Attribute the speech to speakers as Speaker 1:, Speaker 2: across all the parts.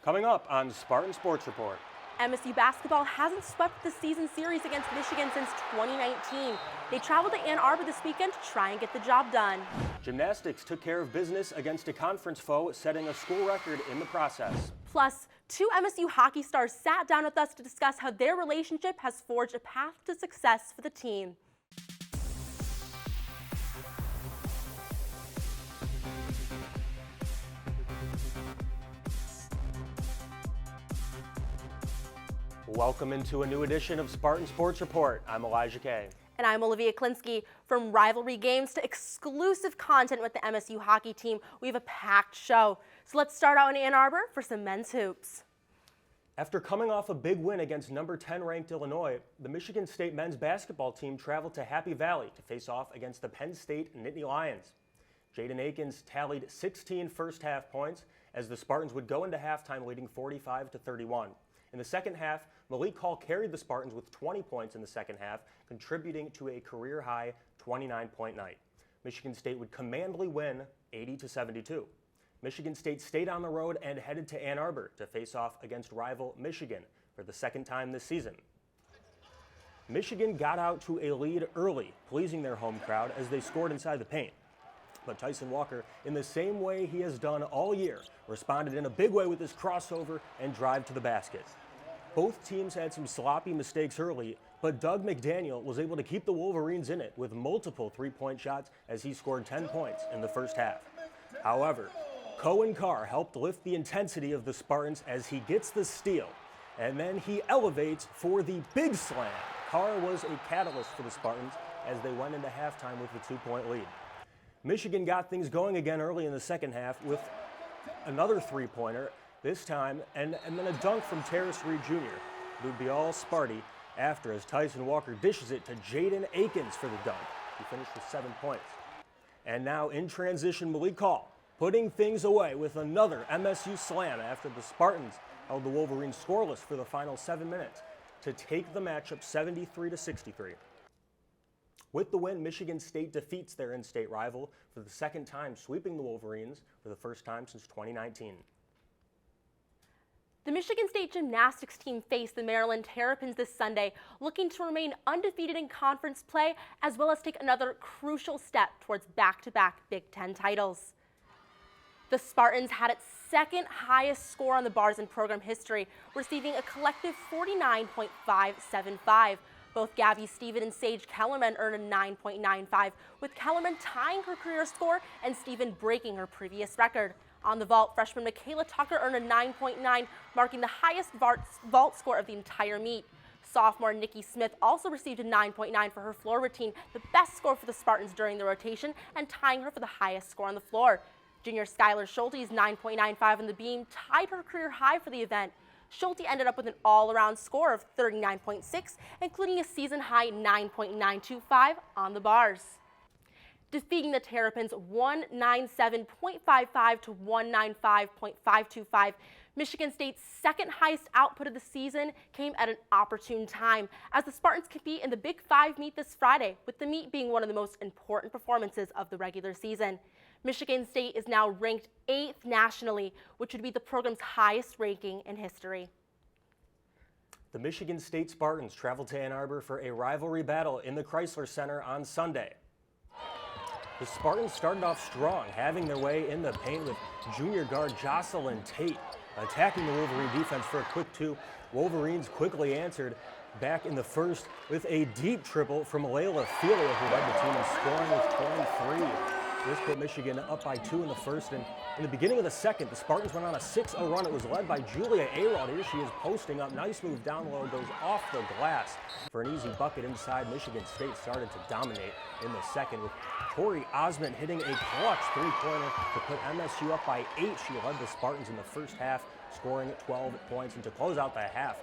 Speaker 1: Coming up on Spartan Sports Report.
Speaker 2: MSU basketball hasn't swept the season series against Michigan since 2019. They traveled to Ann Arbor this weekend to try and get the job done.
Speaker 1: Gymnastics took care of business against a conference foe, setting a school record in the process.
Speaker 2: Plus, two MSU hockey stars sat down with us to discuss how their relationship has forged a path to success for the team.
Speaker 1: Welcome into a new edition of Spartan Sports Report. I'm Elijah Kay.
Speaker 2: And I'm Olivia Klinsky. From rivalry games to exclusive content with the MSU hockey team, we have a packed show. So let's start out in Ann Arbor for some men's hoops.
Speaker 1: After coming off a big win against number 10 ranked Illinois, the Michigan State men's basketball team traveled to Happy Valley to face off against the Penn State Nittany Lions. Jaden Akins tallied 16 first half points as the Spartans would go into halftime leading 45-31. In the second half, Malik Hall carried the Spartans with 20 points in the second half, contributing to a career-high 29-point night. Michigan State would commandingly win 80-72. Michigan State stayed on the road and headed to Ann Arbor to face off against rival Michigan for the second time this season. Michigan got out to a lead early, pleasing their home crowd as they scored inside the paint. But Tyson Walker, in the same way he has done all year, responded in a big way with his crossover and drive to the basket. Both teams had some sloppy mistakes early, but Doug McDaniel was able to keep the Wolverines in it with multiple three-point shots as he scored 10 points in the first half. However, Cohen Carr helped lift the intensity of the Spartans as he gets the steal, and then he elevates for the big slam. Carr was a catalyst for the Spartans as they went into halftime with a 2-point lead. Michigan got things going again early in the second half with another three-pointer this time, and then a dunk from Terrace Reed Jr. It would be all Sparty after as Tyson Walker dishes it to Jaden Akins for the dunk. He finished with 7 points. And now in transition, Malik Hall putting things away with another MSU slam after the Spartans held the Wolverines scoreless for the final 7 minutes to take the matchup 73-63. With the win, Michigan State defeats their in-state rival for the second time, sweeping the Wolverines for the first time since 2019.
Speaker 2: The Michigan State gymnastics team faced the Maryland Terrapins this Sunday, looking to remain undefeated in conference play, as well as take another crucial step towards back-to-back Big Ten titles. The Spartans had its second highest score on the bars in program history, receiving a collective 49.575. Both Gabby Stephen and Sage Kellerman earned a 9.95, with Kellerman tying her career score and Stephen breaking her previous record. On the vault, freshman Michaela Tucker earned a 9.9, marking the highest vault score of the entire meet. Sophomore Nikki Smith also received a 9.9 for her floor routine, the best score for the Spartans during the rotation, and tying her for the highest score on the floor. Junior Skylar Schulte's 9.95 on the beam tied her career high for the event. Schulte ended up with an all-around score of 39.6, including a season-high 9.925 on the bars. Defeating the Terrapins 197.55 to 195.525, Michigan State's second highest output of the season came at an opportune time as the Spartans compete in the Big Five meet this Friday, with the meet being one of the most important performances of the regular season. Michigan State is now ranked 8th nationally, which would be the program's highest ranking in history.
Speaker 1: The Michigan State Spartans traveled to Ann Arbor for a rivalry battle in the Chrysler Center on Sunday. The Spartans started off strong, having their way in the paint with junior guard Jocelyn Tate attacking the Wolverine defense for a quick two. Wolverines quickly answered back in the first with a deep triple from Layla Felia, who led the team in scoring with 23. This put Michigan up by 2 in the first, and in the beginning of the second, the Spartans went on a 6-0 run. It was led by Julia Arod. Here she is posting up. Nice move down low, goes off the glass for an easy bucket inside. Michigan State started to dominate in the second with Tori Osmond hitting a clutch three-pointer to put MSU up by 8. She led the Spartans in the first half, scoring 12 points. And to close out the half,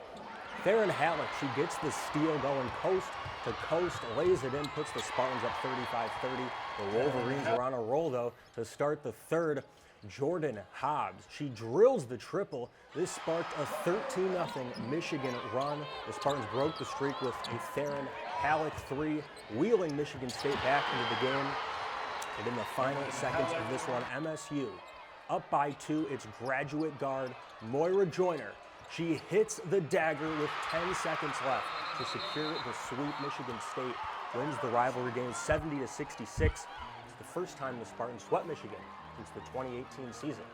Speaker 1: Theron Halleck, she gets the steal going coast to coast, lays it in, puts the Spartans up 35-30. The Wolverines are on a roll, though, to start the third. Jordan Hobbs, she drills the triple. This sparked a 13-0 Michigan run. The Spartans broke the streak with a Theron Halleck three, wheeling Michigan State back into the game. And in the final seconds of this one, MSU Up by 2, it's graduate guard Moira Joyner. She hits the dagger with 10 seconds left to secure the sweep. Michigan State wins the rivalry game 70-66. It's the first time the Spartans swept Michigan since the 2018 season.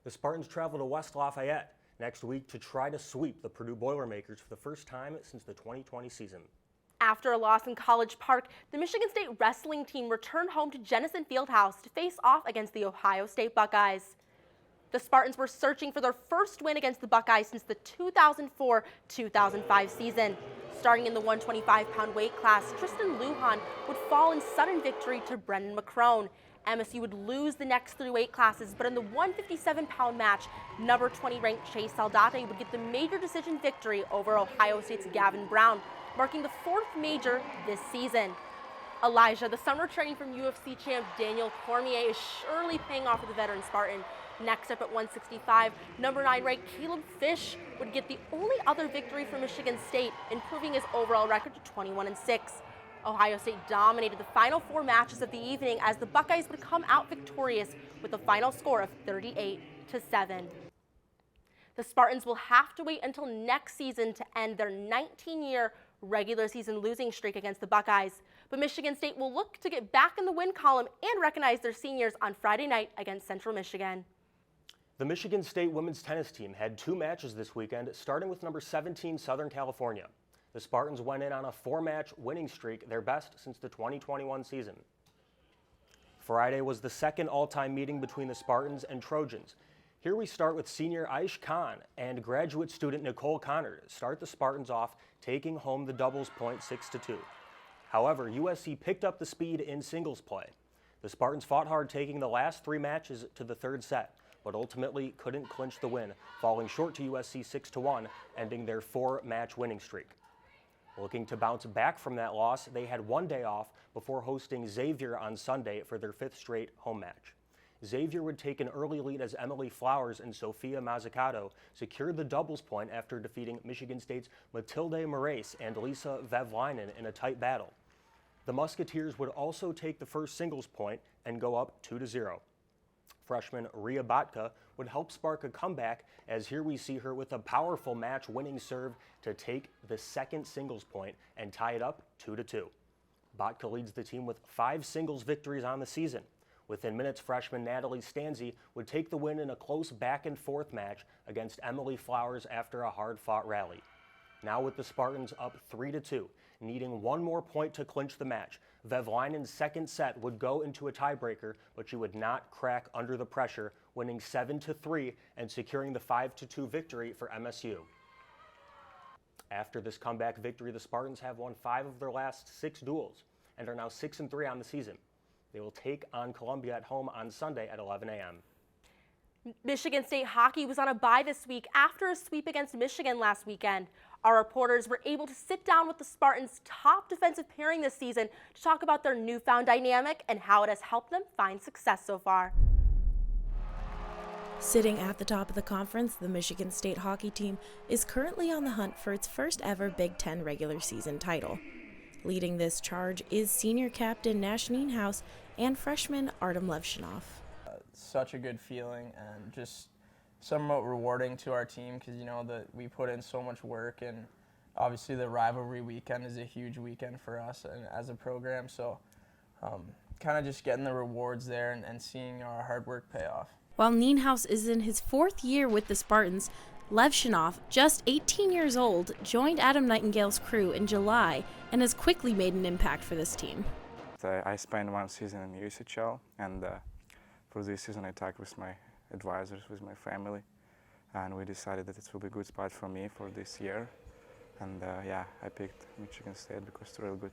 Speaker 1: The Spartans travel to West Lafayette next week to try to sweep the Purdue Boilermakers for the first time since the 2020 season.
Speaker 2: After a loss in College Park, the Michigan State wrestling team returned home to Jennison Fieldhouse to face off against the Ohio State Buckeyes. The Spartans were searching for their first win against the Buckeyes since the 2004-2005 season. Starting in the 125-pound weight class, Tristan Lujan would fall in sudden victory to Brendan McCrone. MSU would lose the next 3 weight classes, but in the 157-pound match, number 20 ranked Chase Saldate would get the major decision victory over Ohio State's Gavin Brown, marking the 4th major this season. Elijah, the summer training from UFC champ Daniel Cormier is surely paying off for the veteran Spartan. Next up at 165, number 9 ranked Caleb Fish would get the only other victory for Michigan State, improving his overall record to 21-6. Ohio State dominated the final 4 matches of the evening as the Buckeyes would come out victorious with a final score of 38-7. The Spartans will have to wait until next season to end their 19-year regular season losing streak against the Buckeyes. But Michigan State will look to get back in the win column and recognize their seniors on Friday night against Central Michigan.
Speaker 1: The Michigan State women's tennis team had 2 matches this weekend, starting with number 17 Southern California. The Spartans went in on a 4-match winning streak, their best since the 2021 season. Friday was the second all-time meeting between the Spartans and Trojans. Here we start with senior Aish Khan and graduate student Nicole Connor to start the Spartans off, taking home the doubles point 6-2. However, USC picked up the speed in singles play. The Spartans fought hard, taking the last 3 matches to the 3rd set, but ultimately couldn't clinch the win, falling short to USC 6-1, ending their 4-match winning streak. Looking to bounce back from that loss, they had 1 day off before hosting Xavier on Sunday for their 5th straight home match. Xavier would take an early lead as Emily Flowers and Sophia Mazzucato secured the doubles point after defeating Michigan State's Matilde Moraes and Lisa Vevlinen in a tight battle. The Musketeers would also take the first singles point and go up 2-0. Freshman Rhea Botka would help spark a comeback, as here we see her with a powerful match-winning serve to take the 2nd singles point and tie it up 2-2. Botka leads the team with 5 singles victories on the season. Within minutes, freshman Natalie Stanzi would take the win in a close back-and-forth match against Emily Flowers after a hard-fought rally. Now with the Spartans up 3-2, needing 1 more point to clinch the match, Vevlinen's 2nd set would go into a tiebreaker, but she would not crack under the pressure, winning 7-3 and securing the 5-2 victory for MSU. After this comeback victory, the Spartans have won 5 of their last 6 duels and are now 6-3 on the season. They will take on Columbia at home on Sunday at 11 a.m.
Speaker 2: Michigan State hockey was on a bye this week after a sweep against Michigan last weekend. Our reporters were able to sit down with the Spartans' top defensive pairing this season to talk about their newfound dynamic and how it has helped them find success so far.
Speaker 3: Sitting at the top of the conference, the Michigan State hockey team is currently on the hunt for its first ever Big Ten regular season title. Leading this charge is senior captain Nash Nienhuis and freshman Artem Levshunov.
Speaker 4: Such a good feeling and just somewhat rewarding to our team because, you know, that we put in so much work, and obviously the rivalry weekend is a huge weekend for us and as a program. So kind of just getting the rewards there and seeing our hard work pay off.
Speaker 3: While Nienhuis is in his 4th year with the Spartans, Levshunov, just 18 years old, joined Adam Nightingale's crew in July and has quickly made an impact for this team.
Speaker 5: I spent 1 season in USHL, and for this season I talked with my advisors, with my family, and we decided that it will be a good spot for me for this year. And yeah, I picked Michigan State because it's a real good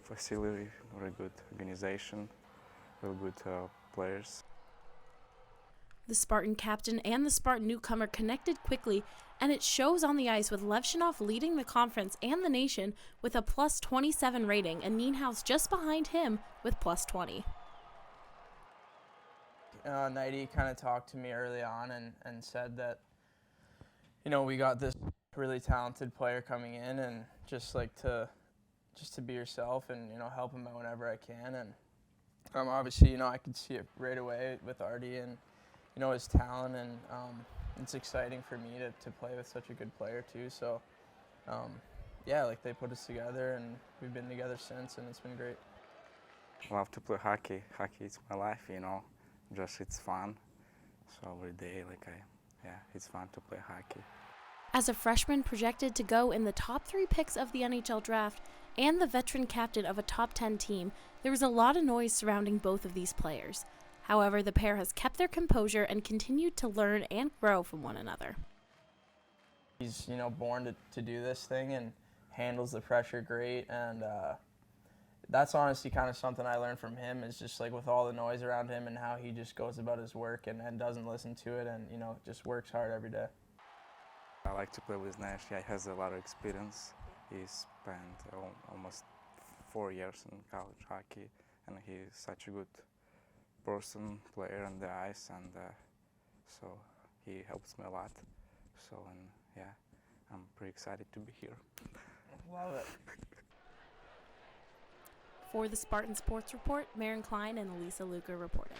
Speaker 5: facility, very good organization, real good players.
Speaker 3: The Spartan captain and the Spartan newcomer connected quickly, and it shows on the ice with Levshunov leading the conference and the nation with a +27 rating and Nienhuis just behind him with +20.
Speaker 4: Nighty kind of talked to me early on and said that, you know, we got this really talented player coming in, and just to be yourself and, you know, help him out whenever I can. And Obviously, you know, I could see it right away with Artie and, you know, his talent, and it's exciting for me to play with such a good player too. So, yeah, like they put us together, and we've been together since, and it's been great.
Speaker 5: I love to play hockey. Hockey is my life, you know. Just it's fun. So every day, it's fun to play hockey.
Speaker 3: As a freshman projected to go in the top 3 picks of the NHL draft and the veteran captain of a top 10 team, there was a lot of noise surrounding both of these players. However, the pair has kept their composure and continued to learn and grow from one another.
Speaker 4: He's, you know, born to do this thing and handles the pressure great, and that's honestly kind of something I learned from him, is just like with all the noise around him and how he just goes about his work and doesn't listen to it, and, you know, just works hard every day.
Speaker 5: I like to play with Nash. Yeah, he has a lot of experience. He spent almost 4 years in college hockey, and he's such a good person, player on the ice, and so he helps me a lot. So, and yeah, I'm pretty excited to be here.
Speaker 4: Love it.
Speaker 3: For the Spartan Sports Report, Maren Klein and Elisa Luker reporting.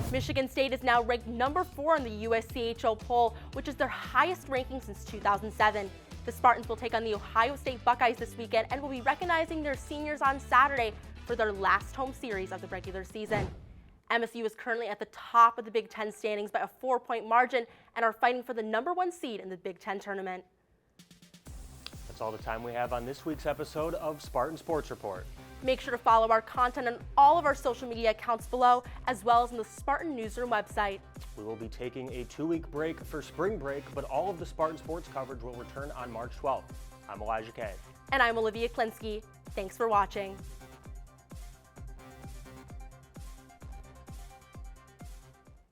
Speaker 2: Michigan State is now ranked number 4 in the USCHO poll, which is their highest ranking since 2007. The Spartans will take on the Ohio State Buckeyes this weekend and will be recognizing their seniors on Saturday for their last home series of the regular season. MSU is currently at the top of the Big Ten standings by a 4-point margin and are fighting for the number 1 seed in the Big Ten tournament.
Speaker 1: That's all the time we have on this week's episode of Spartan Sports Report.
Speaker 2: Make sure to follow our content on all of our social media accounts below, as well as on the Spartan Newsroom website.
Speaker 1: We will be taking a 2-week break for spring break, but all of the Spartan sports coverage will return on March 12th. I'm Elijah Kay.
Speaker 2: And I'm Olivia Klinsky. Thanks for watching.